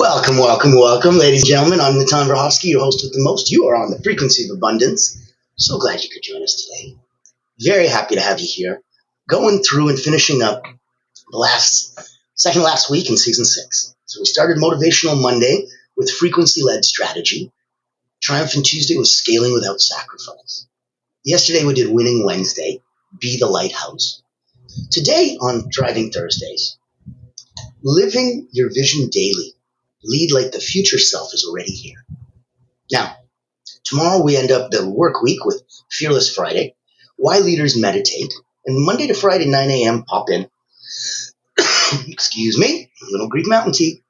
Welcome, ladies and gentlemen. I'm Natan Verhovsky, your host with the most. You are on the frequency of abundance. So glad you could join us today. Very happy to have you here. Going through and finishing up the second last week in season 6. So we started Motivational Monday with frequency-led strategy. Triumphant Tuesday was scaling without sacrifice. Yesterday we did Winning Wednesday, Be the Lighthouse. Today on Driving Thursdays, living your vision daily. Lead like the future self is already here. Now, tomorrow we end up the work week with Fearless Friday, Why Leaders Meditate, and Monday to Friday, 9 a.m. pop in. Excuse me, a little Greek mountain tea.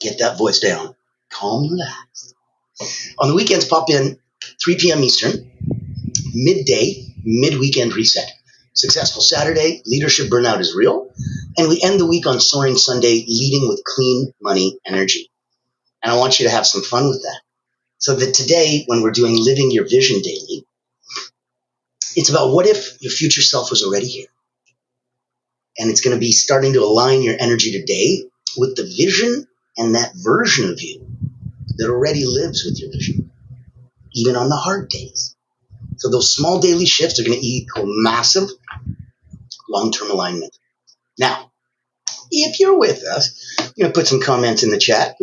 Get that voice down. Calm, relax. On the weekends, pop in 3 p.m. Eastern, midday, mid-weekend reset. Successful Saturday, leadership burnout is real. And we end the week on Soaring Sunday, leading with clean money energy. And I want you to have some fun with that. So that today, when we're doing Living Your Vision Daily, it's about what if your future self was already here? And it's going to be starting to align your energy today with the vision and that version of you that already lives with your vision, even on the hard days. So those small daily shifts are going to equal massive long-term alignment. Now, if you're with us, I'm going to put some comments in the chat.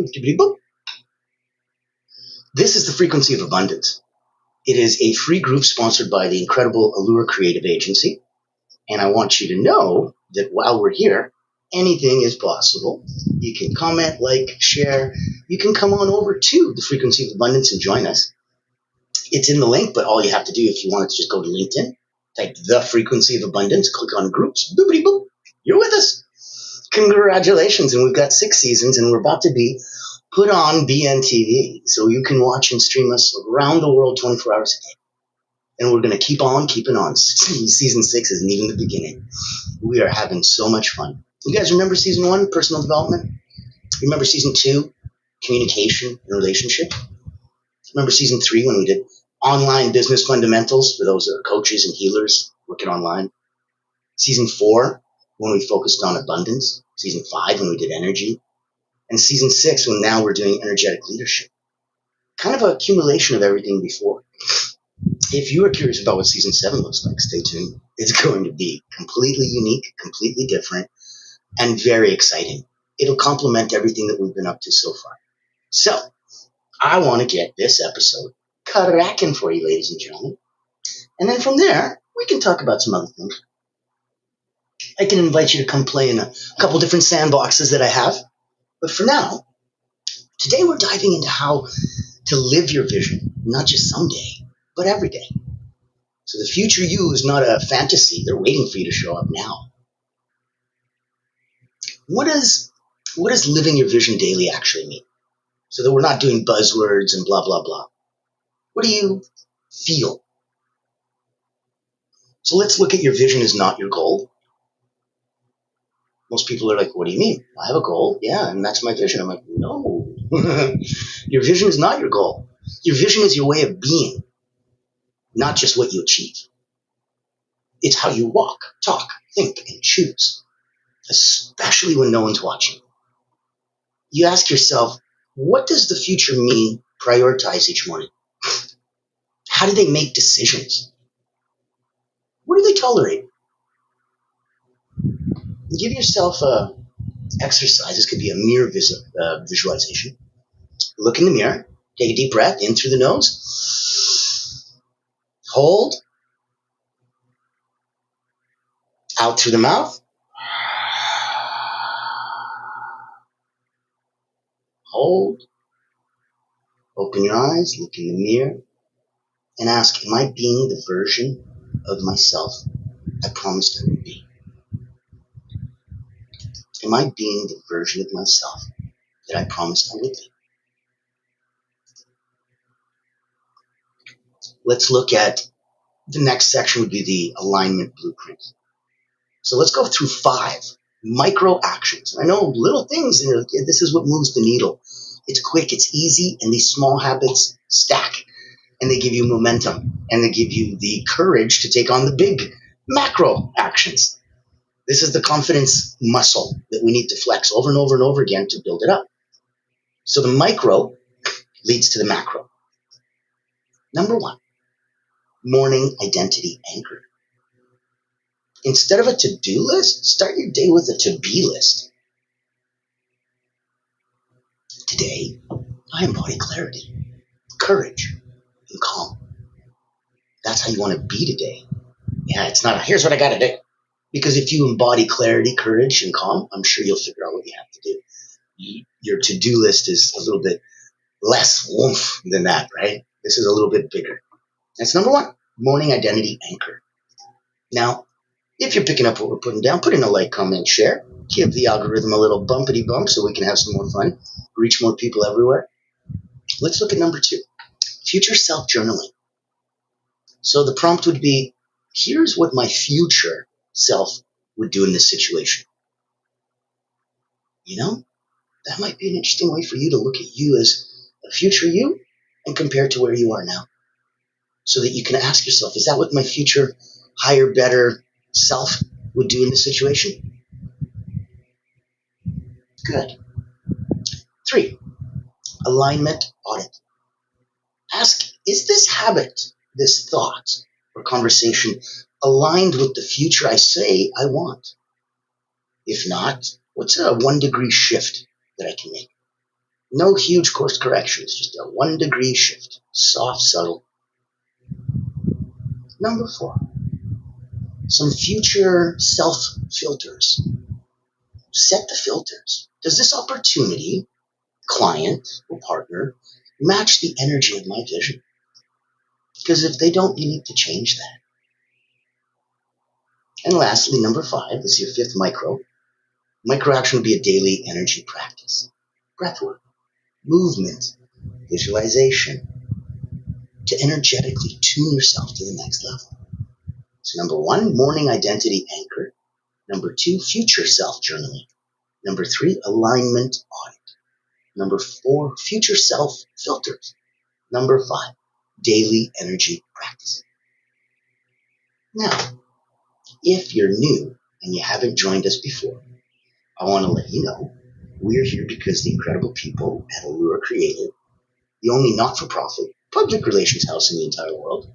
This is the Frequency of Abundance. It is a free group sponsored by the incredible Allure Creative Agency. And I want you to know that while we're here, anything is possible. You can comment, like, share. You can come on over to the Frequency of Abundance and join us. It's in the link, but all you have to do if you want to just go to LinkedIn, type the Frequency of Abundance, click on groups, boopity boop, you're with us. Congratulations. And we've got 6 seasons and we're about to be put on BNTV. So you can watch and stream us around the world 24 hours a day. And we're going to keep on keeping on. Season 6 isn't even the beginning. We are having so much fun. You guys remember season 1, personal development? Remember season 2, communication and relationship? Remember season 3 when we did online business fundamentals for those that are coaches and healers working online? Season 4, when we focused on abundance. Season 5, when we did energy. And season 6, when now we're doing energetic leadership. Kind of an accumulation of everything before. If you are curious about what season 7 looks like, stay tuned. It's going to be completely unique, completely different, and very exciting. It'll complement everything that we've been up to so far. So, I want to get this episode cracking for you, ladies and gentlemen. And then from there, we can talk about some other things. I can invite you to come play in a couple different sandboxes that I have. But for now, today we're diving into how to live your vision, not just someday, but every day. So the future you is not a fantasy. They're waiting for you to show up now. What does living your vision daily actually mean? So that we're not doing buzzwords and blah, blah, blah. What do you feel? So let's look at your vision as not your goal. Most people are like, what do you mean? I have a goal. Yeah, and that's my vision. I'm like, no. Your vision is not your goal. Your vision is your way of being, not just what you achieve. It's how you walk, talk, think, and choose, especially when no one's watching. You ask yourself, what does the future me prioritize each morning? How do they make decisions? What do they tolerate? Give yourself a exercise. This could be a mirror visualization. Look in the mirror. Take a deep breath in through the nose. Hold. Out through the mouth. Hold. Open your eyes. Look in the mirror. And ask, am I being the version of myself I promised I would be? Am I being the version of myself that I promised I would be? Let's look at the next section would be the alignment blueprint. So let's go through 5 micro actions. I know little things, this is what moves the needle. It's quick, it's easy, and these small habits stack. And they give you momentum, and they give you the courage to take on the big macro actions. This is the confidence muscle that that we need to flex over and over and over again to build it up. So the micro leads to the macro. Number 1, morning identity anchor. Instead of a to-do list, start your day with a to-be list. Today, I embody clarity, courage, and calm. That's how you want to be today. Yeah, it's not here's what I got to do. Because if you embody clarity, courage, and calm, I'm sure you'll figure out what you have to do. Your to-do list is a little bit less oomph than that, right? This is a little bit bigger. That's number 1, morning identity anchor. Now, if you're picking up what we're putting down, put in a like, comment, share. Give the algorithm a little bumpity bump so we can have some more fun, reach more people everywhere. Let's look at number 2, future self journaling. So the prompt would be, here's what my future self would do in this situation. You know, that might be an interesting way for you to look at you as a future you and compare it to where you are now. So that you can ask yourself, is that what my future higher, better self would do in this situation? Good. 3, alignment audit. Ask, is this habit, this thought or conversation aligned with the future I say I want? If not, what's a 1-degree shift that I can make? No huge course corrections, just a 1-degree shift. Soft, subtle. Number 4, some future self filters. Set the filters. Does this opportunity, client, or partner match the energy of my vision? Because if they don't, you need to change that. And lastly, number 5 is your 5th micro. Micro action would be a daily energy practice. Breathwork, movement, visualization, to energetically tune yourself to the next level. So number 1, morning identity anchor. Number 2, future self journaling. Number 3, alignment audit. Number 4, future self filters. Number 5, daily energy practice. Now, if you're new and you haven't joined us before, I want to let you know we're here because the incredible people at Allura Creative, the only not-for-profit public relations house in the entire world,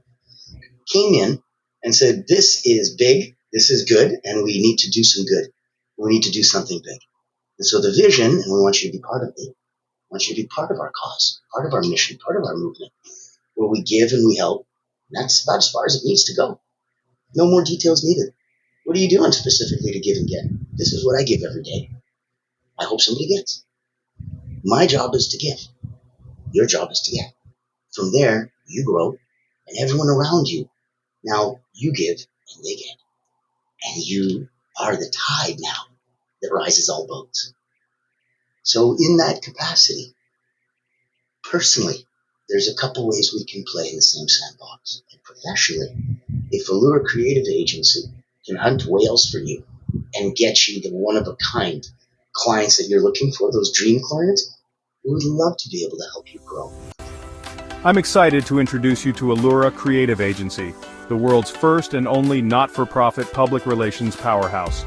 came in and said, this is big, this is good, and we need to do some good. We need to do something big. And so the vision, and we want you to be part of it, we want you to be part of our cause, part of our mission, part of our movement, where we give and we help. And that's about as far as it needs to go. No more details needed. What are you doing specifically to give and get? This is what I give every day. I hope somebody gets. My job is to give. Your job is to get. From there, you grow, and everyone around you, now you give and they get. And you are the tide now that rises all boats. So in that capacity, personally, there's a couple ways we can play in the same sandbox. And professionally, if Allura Creative Agency can hunt whales for you and get you the one-of-a-kind clients that you're looking for, those dream clients, we would love to be able to help you grow. I'm excited to introduce you to Allura Creative Agency, the world's first and only not-for-profit public relations powerhouse.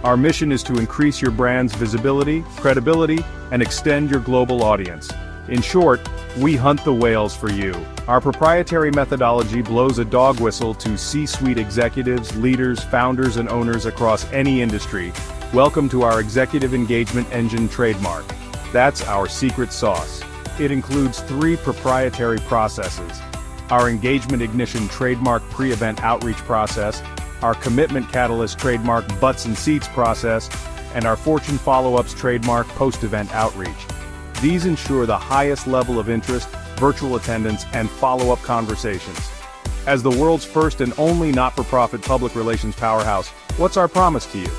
Our mission is to increase your brand's visibility, credibility, and extend your global audience. In short, we hunt the whales for you. Our proprietary methodology blows a dog whistle to C-suite executives, leaders, founders, and owners across any industry. Welcome to our Executive Engagement Engine trademark. That's our secret sauce. It includes 3 proprietary processes: our Engagement Ignition trademark pre-event outreach process, our Commitment Catalyst trademark butts and seats process, and our Fortune Follow-ups trademark post-event outreach. These ensure the highest level of interest, virtual attendance, and follow-up conversations. As the world's first and only not-for-profit public relations powerhouse, what's our promise to you?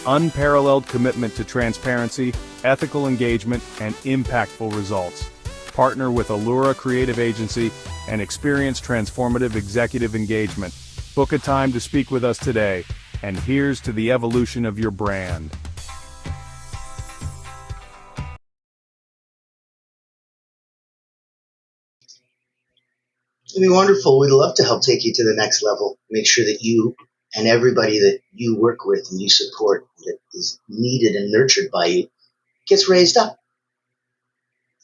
Unparalleled commitment to transparency, ethical engagement, and impactful results. Partner with Allura Creative Agency and experience transformative executive engagement. Book a time to speak with us today, and here's to the evolution of your brand. It'd be wonderful. We'd love to help take you to the next level. Make sure that you and everybody that you work with and you support that is needed and nurtured by you gets raised up.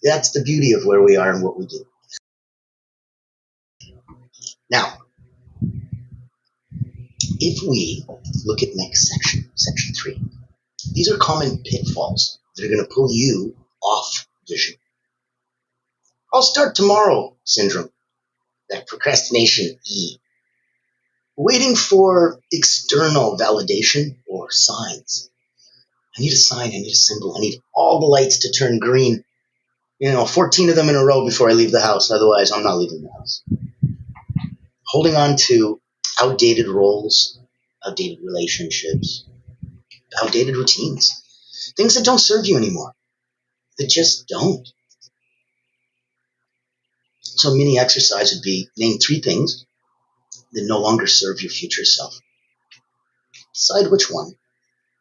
That's the beauty of where we are and what we do. Now, if we look at next section 3, these are common pitfalls that are going to pull you off vision. I'll start tomorrow syndrome, that procrastination E. Waiting for external validation or signs. I need a sign, I need a symbol, I need all the lights to turn green. 14 of them in a row before I leave the house. Otherwise, I'm not leaving the house. Holding on to outdated roles, outdated relationships, outdated routines. Things that don't serve you anymore. That just don't. So a mini exercise would be name 3 things that no longer serve your future self. Decide which one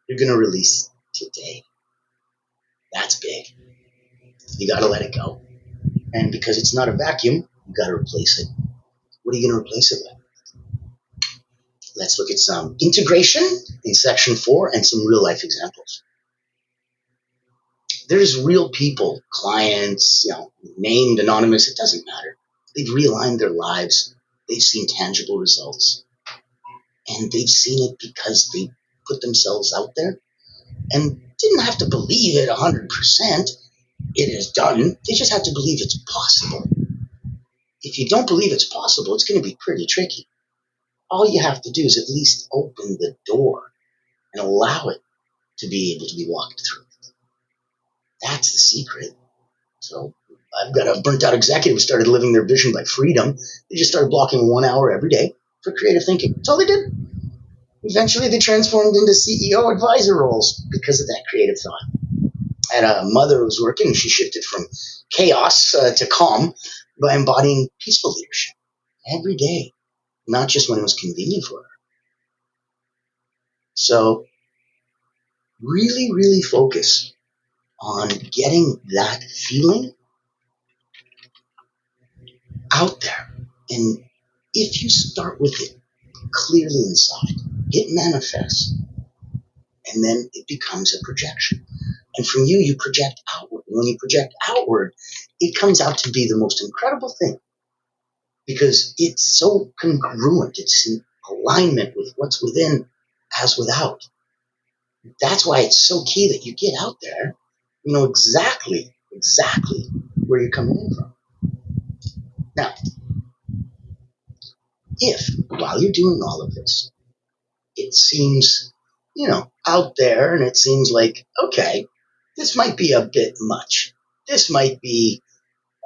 you're going to release today. That's big. You got to let it go. And because it's not a vacuum, you got to replace it. What are you going to replace it with? Let's look at some integration in section 4 and some real life examples. There's real people, clients, named, anonymous, it doesn't matter. They've realigned their lives. They've seen tangible results. And they've seen it because they put themselves out there and didn't have to believe it 100%. It is done. They just have to believe it's possible. If you don't believe it's possible, it's going to be pretty tricky. All you have to do is at least open the door and allow it to be able to be walked through. That's the secret. So I've got a burnt out executive who started living their vision by freedom. They just started blocking 1 hour every day for creative thinking. That's all they did. Eventually they transformed into CEO advisor roles because of that creative thought. I had a mother who was working and she shifted from chaos to calm by embodying peaceful leadership every day, not just when it was convenient for her. So really, really focus on getting that feeling out there. And if you start with it clearly inside, it manifests. And then it becomes a projection. And from you project outward. And when you project outward, it comes out to be the most incredible thing. Because it's so congruent. It's in alignment with what's within as without. That's why it's so key that you get out there. You know exactly where you're coming in from. Now, if while you're doing all of this, it seems, out there and it seems like, okay, this might be a bit much. This might be,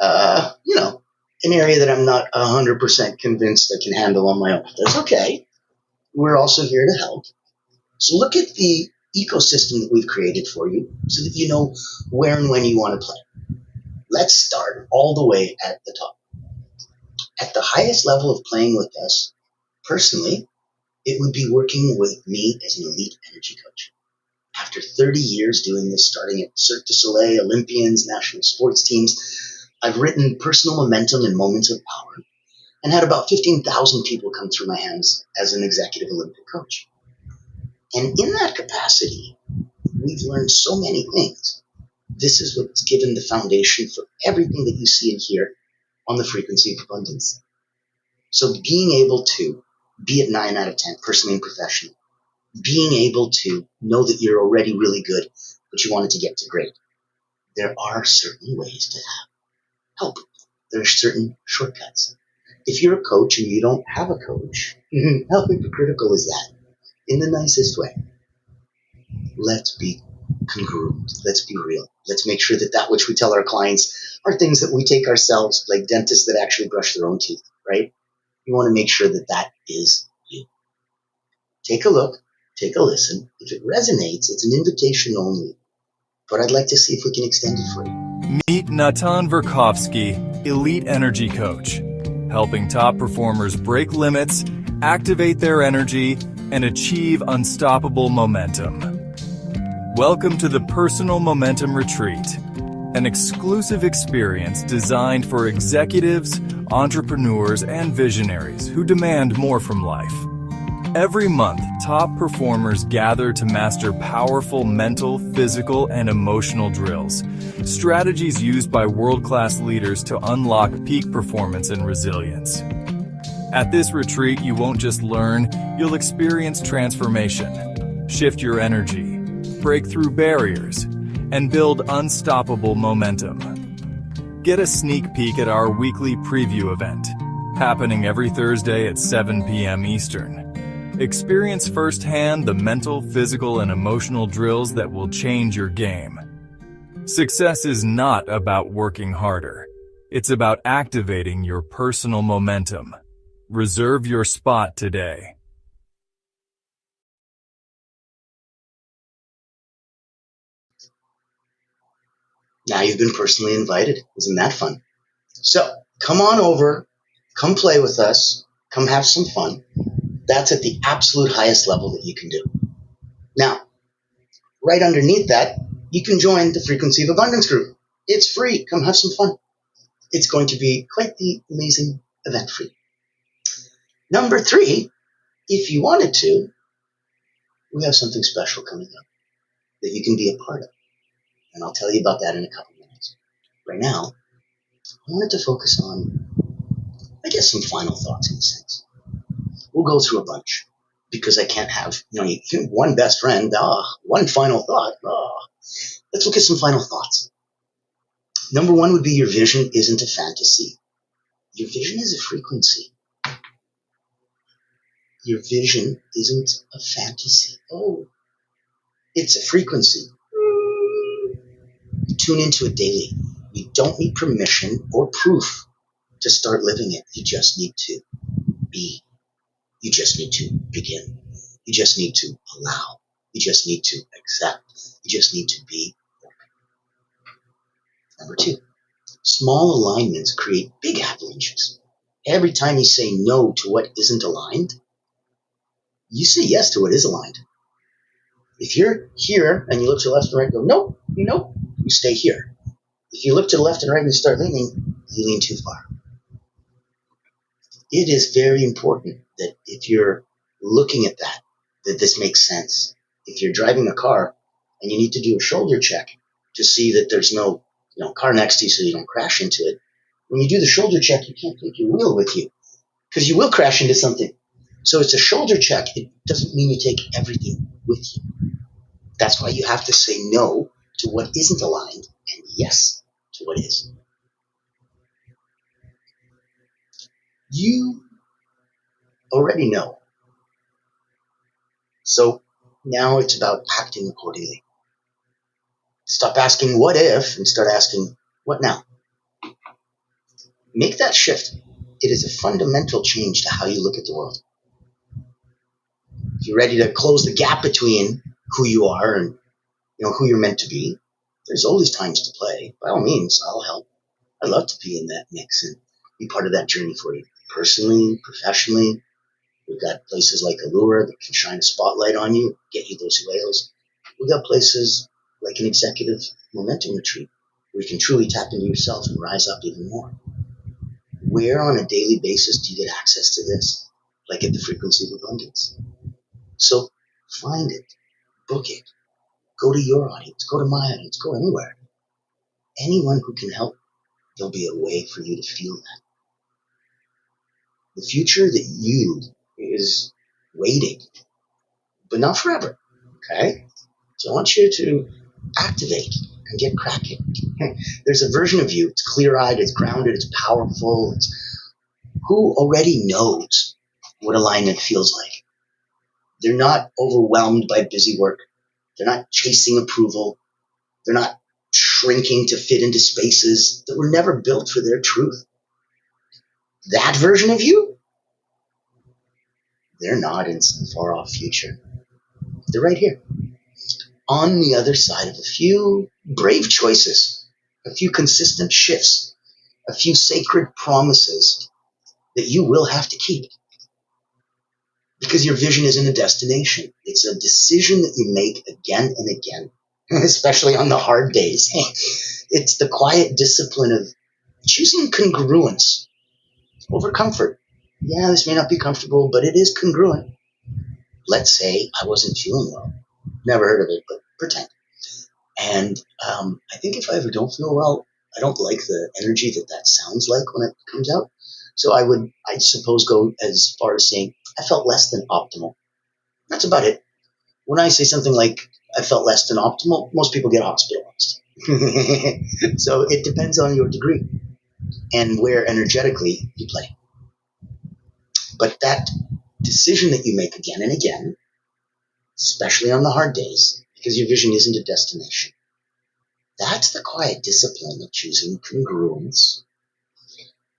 an area that I'm not 100% convinced I can handle on my own. That's okay. We're also here to help. So look at the ecosystem that we've created for you so that you know where and when you want to play. Let's start all the way at the top. At the highest level of playing with us, personally, it would be working with me as an elite energy coach. After 30 years doing this, starting at Cirque du Soleil, Olympians, national sports teams, I've written Personal Momentum and Moments of Power and had about 15,000 people come through my hands as an executive Olympic coach. And in that capacity, we've learned so many things. This is what's given the foundation for everything that you see and hear on the frequency of abundance. So being able to be at 9 out of 10, personally and professionally, being able to know that you're already really good, but you wanted to get to great. There are certain ways to help. There are certain shortcuts. If you're a coach and you don't have a coach, how hypocritical is that? In the nicest way. Let's be congruent. Let's be real. Let's make sure that which we tell our clients are things that we take ourselves, like dentists that actually brush their own teeth, right? You want to make sure that is you. Take a look. Take a listen. If it resonates, it's an invitation only. But I'd like to see if we can extend it for you. Meet Natan Verkovsky, Elite Energy Coach, helping top performers break limits, activate their energy, and achieve unstoppable momentum. Welcome to the Personal Momentum Retreat, an exclusive experience designed for executives, entrepreneurs, and visionaries who demand more from life. Every month, top performers gather to master powerful mental, physical, and emotional drills, strategies used by world-class leaders to unlock peak performance and resilience. At this retreat, you won't just learn, you'll experience transformation, shift your energy, break through barriers, and build unstoppable momentum. Get a sneak peek at our weekly preview event, happening every Thursday at 7 p.m. Eastern. Experience firsthand the mental, physical, and emotional drills that will change your game. Success is not about working harder. It's about activating your personal momentum. Reserve your spot today. Now you've been personally invited. Isn't that fun? So come on over, come play with us, come have some fun. That's at the absolute highest level that you can do. Now, right underneath that, you can join the Frequency of Abundance group. It's free. Come have some fun. It's going to be quite the amazing event for you. Number 3, if you wanted to, we have something special coming up that you can be a part of. And I'll tell you about that in a couple minutes. Right now, I wanted to focus on, I guess, some final thoughts in a sense. We'll go through a bunch because I can't have, one best friend, one final thought. Let's look at some final thoughts. Number 1 would be your vision isn't a fantasy. Your vision is a frequency. Your vision isn't a fantasy. Oh, it's a frequency. Tune into it daily. You don't need permission or proof to start living it. You just need to be. You just need to begin. You just need to allow. You just need to accept. You just need to be. Number 2, small alignments create big avalanches. Every time you say no to what isn't aligned, you say yes to what is aligned. If you're here and you look to the left and right and go, nope, nope, you stay here. If you look to the left and right and you start leaning, you lean too far. It is very important that if you're looking at that this makes sense. If you're driving a car and you need to do a shoulder check to see that there's no car next to you so you don't crash into it, when you do the shoulder check, you can't take your wheel with you because you will crash into something. So it's a shoulder check. It doesn't mean you take everything with you. That's why you have to say no to what isn't aligned and yes to what is. You already know. So now it's about acting accordingly. Stop asking what if and start asking what now. Make that shift. It is a fundamental change to how you look at the world. If you're ready to close the gap between who you are and who you're meant to be, there's always times to play. By all means, I'll help. I'd love to be in that mix and be part of that journey for you. Personally, professionally, we've got places like Allura that can shine a spotlight on you, get you those whales. We've got places like an executive momentum retreat where you can truly tap into yourself and rise up even more. Where on a daily basis do you get access to this? Like at the Frequency of Abundance. So find it, book it, go to your audience, go to my audience, go anywhere. Anyone who can help, there'll be a way for you to feel that. The future that you is waiting, but not forever, okay? So I want you to activate and get cracking. There's a version of you, it's clear-eyed, it's grounded, it's powerful, it's who already knows what alignment feels like. They're not overwhelmed by busy work. They're not chasing approval. They're not shrinking to fit into spaces that were never built for their truth. That version of you, they're not in some far-off future. They're right here, on the other side of a few brave choices, a few consistent shifts, a few sacred promises that you will have to keep. Because your vision isn't a destination. It's a decision that you make again and again, especially on the hard days. It's the quiet discipline of choosing congruence over comfort. Yeah, this may not be comfortable, but it is congruent. let's say I wasn't feeling well. Never heard of it, but pretend. And I think if I ever don't feel well, I don't like the energy that sounds like when it comes out. So I suppose, go as far as saying I felt less than optimal. That's about it. When I say something like I felt less than optimal, most people get hospitalized. So it depends on your degree and where energetically you play. But that decision that you make again and again, especially on the hard days, because your vision isn't a destination, that's the quiet discipline of choosing congruence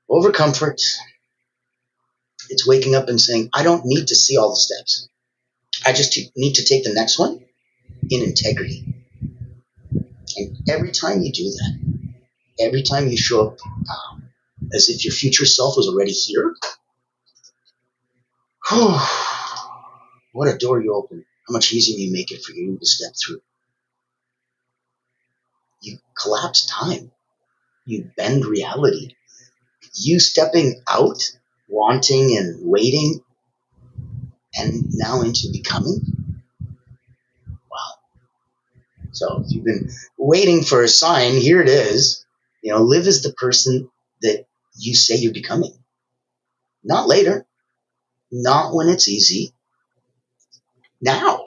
over comfort. It's waking up and saying, I don't need to see all the steps. I just need to take the next one in integrity. And every time you do that, every time you show up as if your future self was already here, what a door you open. How much easier you make it for you to step through. You collapse time. You bend reality. You stepping out, wanting and waiting, and now into becoming. Wow. So if you've been waiting for a sign, here it is. Live as the person that you say you're becoming. Not later. Not when it's easy. Now.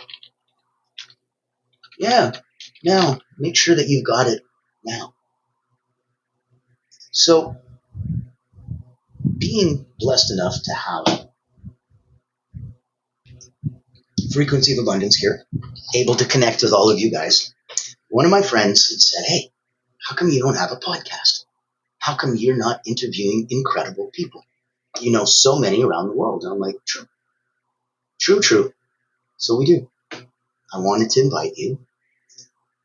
Yeah. Now. Make sure that you've got it now. So being blessed enough to have frequency of abundance here, able to connect with all of you guys, one of my friends had said, hey, how come you don't have a podcast? How come you're not interviewing incredible people? So many around the world. And I'm like, true. So we do. I wanted to invite you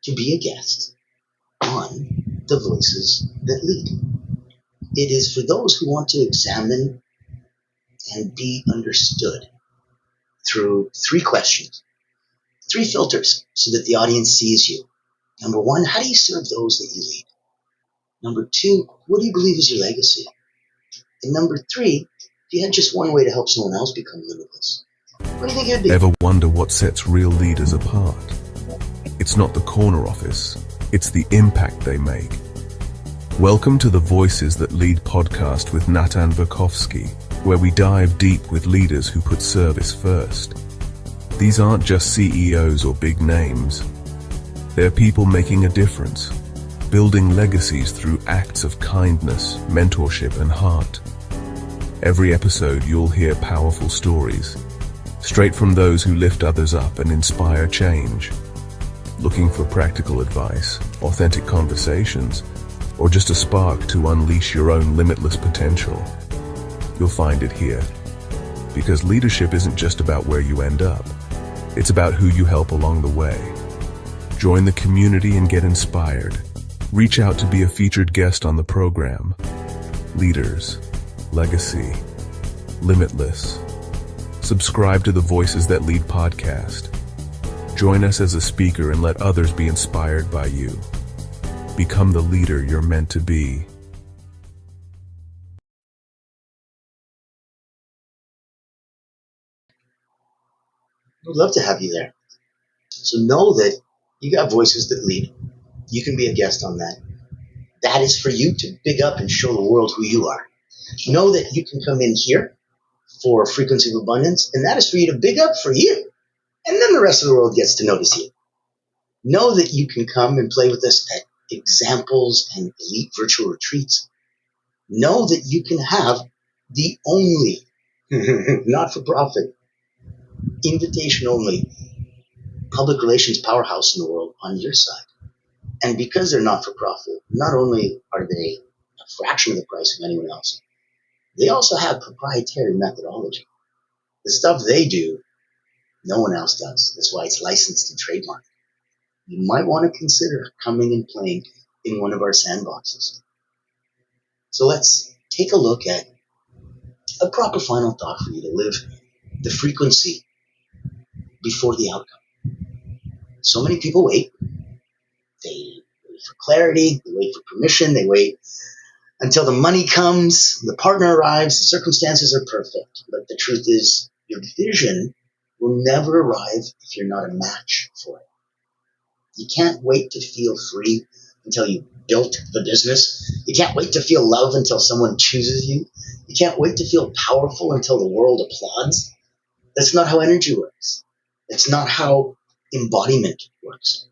to be a guest on The Voices That Lead. It is for those who want to examine and be understood through 3 questions, 3 filters, so that the audience sees you. Number 1, how do you serve those that you lead? Number 2, what do you believe is your legacy? And number 3, if you had just one way to help someone else become limitless, what do you think it'd be? Ever wonder what sets real leaders apart? It's not the corner office, it's the impact they make. Welcome to the Voices That Lead podcast with Natan Verkovsky, where we dive deep with leaders who put service first. These aren't just CEOs or big names. They're people making a difference, building legacies through acts of kindness, mentorship, and heart. Every episode you'll hear powerful stories, straight from those who lift others up and inspire change. Looking for practical advice, authentic conversations, or just a spark to unleash your own limitless potential? You'll find it here. Because leadership isn't just about where you end up, it's about who you help along the way. Join the community and get inspired. Reach out to be a featured guest on the program. Leaders, legacy, limitless. Subscribe to the Voices That Lead podcast. Join us as a speaker and let others be inspired by you. Become the leader you're meant to be. We'd love to have you there. So know that you got Voices That Lead. You can be a guest on that. That is for you to big up and show the world who you are. Know that you can come in here for Frequency of Abundance, and that is for you to big up for you. And then the rest of the world gets to notice you. Know that you can come and play with us at examples and elite virtual retreats. Know that you can have the only not-for-profit, invitation-only public relations powerhouse in the world on your side. And because they're not-for-profit, not only are they a fraction of the price of anyone else, they also have proprietary methodology. The stuff they do, no one else does. That's why it's licensed and trademarked. You might want to consider coming and playing in one of our sandboxes. So let's take a look at a proper final thought for you to live the frequency before the outcome. So many people wait. They wait for clarity, they wait for permission, they wait until the money comes, the partner arrives, the circumstances are perfect. But the truth is, your vision will never arrive if you're not a match for it. You can't wait to feel free until you built the business. You can't wait to feel love until someone chooses you. You can't wait to feel powerful until the world applauds. That's not how energy works. It's not how embodiment works.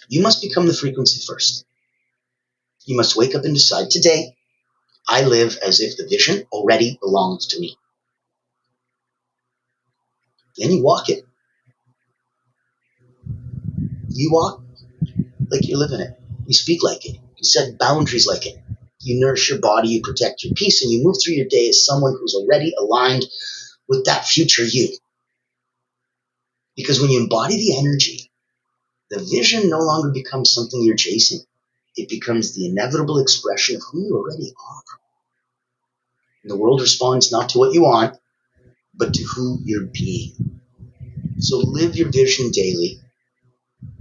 You must become the frequency first. You must wake up and decide, today, I live as if the vision already belongs to me. Then you walk it. You walk like you're living it. You speak like it. You set boundaries like it. You nourish your body, you protect your peace, and you move through your day as someone who's already aligned with that future you. Because when you embody the energy, the vision no longer becomes something you're chasing. It becomes the inevitable expression of who you already are. And the world responds not to what you want, but to who you're being. So live your vision daily,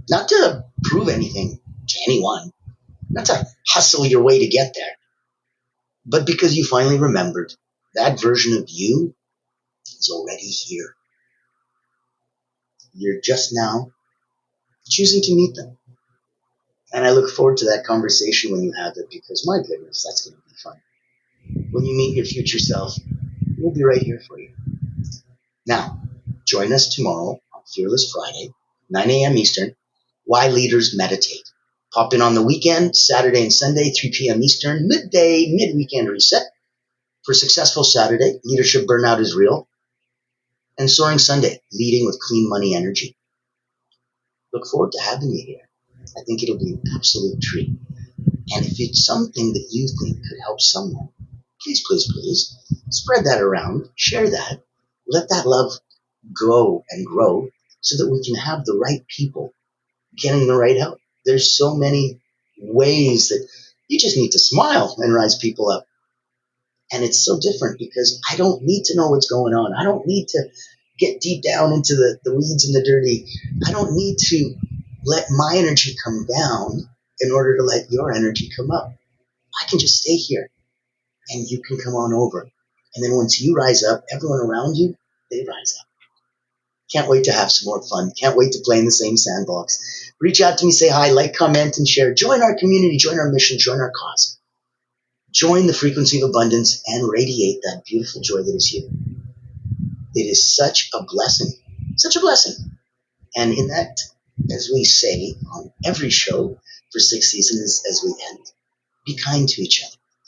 not to prove anything to anyone, not to hustle your way to get there, but because you finally remembered that version of you is already here. You're just now choosing to meet them. And I look forward to that conversation when you have it, because my goodness, that's going to be fun. When you meet your future self, we'll be right here for you. Now, join us tomorrow on Fearless Friday, 9 a.m. Eastern, Why Leaders Meditate. Pop in on the weekend, Saturday and Sunday, 3 p.m. Eastern, midday, mid-weekend reset. For Successful Saturday, Leadership Burnout is Real. And Soaring Sunday, Leading with Clean Money Energy. Look forward to having you here. I think it'll be an absolute treat. And if it's something that you think could help someone, please, please, please spread that around, share that, let that love go and grow so that we can have the right people getting the right help. There's so many ways that you just need to smile and rise people up. And it's so different because I don't need to know what's going on. I don't need to get deep down into the weeds and the dirty. I don't need to let my energy come down in order to let your energy come up. I can just stay here and you can come on over. And then once you rise up, everyone around you, they rise up. Can't wait to have some more fun. Can't wait to play in the same sandbox. Reach out to me, say hi, like, comment, and share. Join our community, join our mission, join our cause. Join the frequency of abundance and radiate that beautiful joy that is you. It is such a blessing, such a blessing. And in that, as we say on every show for 6 seasons as we end, be kind to each other.